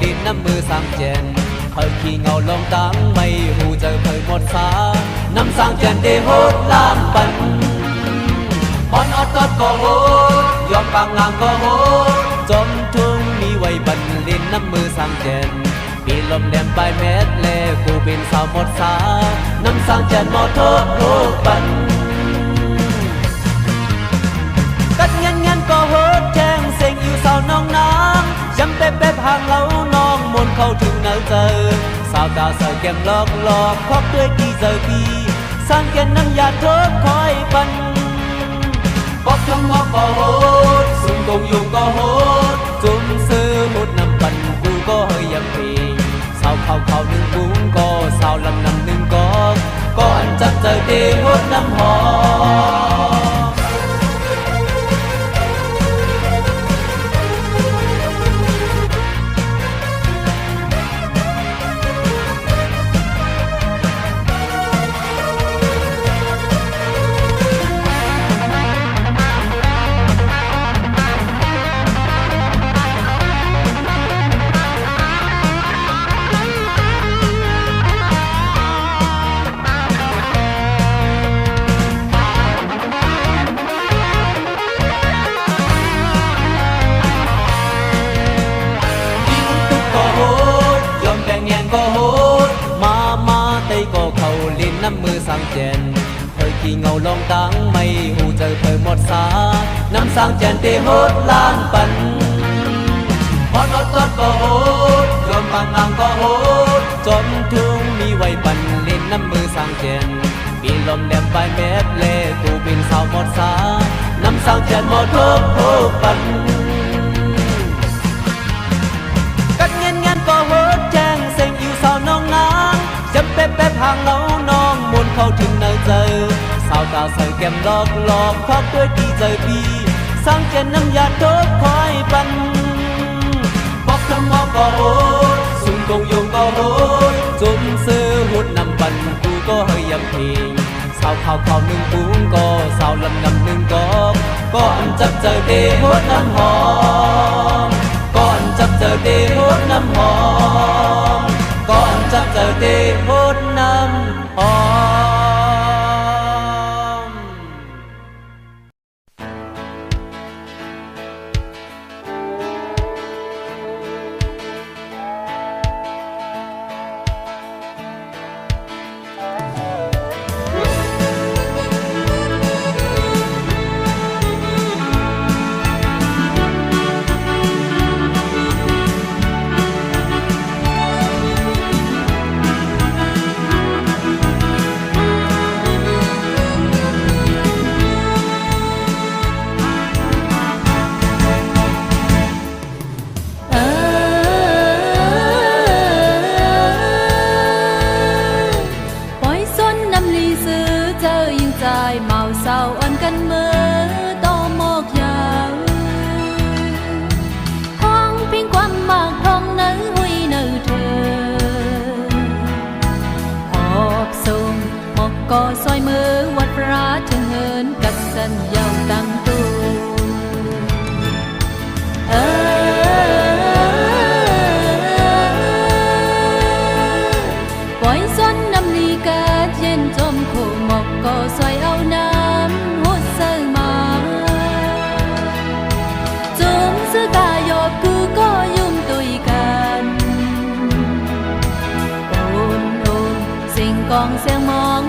ลิ้นน้ำมือสามเจนเพิ่ขี้เงาลงตังไม่หูเจอเพิ่หมดสาน้ำสางเจนได้โหดล้ามปันบอนอดตอดก็โหดยอมปางงามก็โหดจมทุ่งมีไว้บันลิ้นน้ำมือสามเจนปีลมแดมปลายเม็ดเล่กูบินสาวหมดสาน้ำสางเจนหมดทุกรูปปันกัดเงี้ยเงี้ยก็โหดแจ้งเสียงอยู่สาวน้องนางจำเป๊ะเป๊ะห่างเล้าน้องมนเข้าถึงเนื้อเจอสาวตาเสือแก้มหลอกหลอกควักด้วยกี่เจอปีสร้างแก่นน้ำยาเธอคอยปันบอกทั้งว่าก็โหดสุ่มกงยุงก็โหดจุ่มซื้อหดน้ำปันกูก็เฮยยังปีสาวเขาหนึ่งกุ้งก็สาวลำนำหนึ่งก็อันจับเจอเดหดน้ำหอน้ำมือสางเจนเธอขี้เงาลงตังไม่หูเจอเธอหมดสาน้ำสางเจนได้โหดล้านปันพอดอดก็โหดยอมปางงามก็โหดจมทุ่งมีไว้ปันลิ้นน้ำมือสางเจนปีลมแดมปลายเม็ดเล่ตูบินสาวหมดสาน้ำสางเจนหมดทุกปันกัดเงี้ยเงี้ยก็โหดแจ้งเสียงอยู่สาวน้องนางจำเป๊ะเป๊ะห่างเล้าน้องมนเข้าถึงเนื้อเจอสาวตาใส่แก้มหลอกหลอกควักด้วยกี่เจอปีสร้างแก่นน้ำยาโดบคอยปันบอกทั้งหมอก็โหดสุ่มกงยงก็โหดจุ่มซื้อหุดน้ำปันกูก็เฮยยังพิงสาวเขาหนึ่งปุ้งก็สาวลำนำหนึ่งก็อันจับเจอเดหดน้ำหอมก่อนจับเจอเดหดน้ำหอมก่อนจับเจอเดหดน้ำหอมก็ซอยมือวัดพระถึงเหินกัดสันยาวตั้งตูปล่อยซ้อนน้ำลีกาเย็นจมโคหมอกก็ซอยเอาน้ำหัวเสือมาจุ่มเสื้อกายอบกูก็ยุ่มตุยกันโอนสิ่งกองเสียงมอง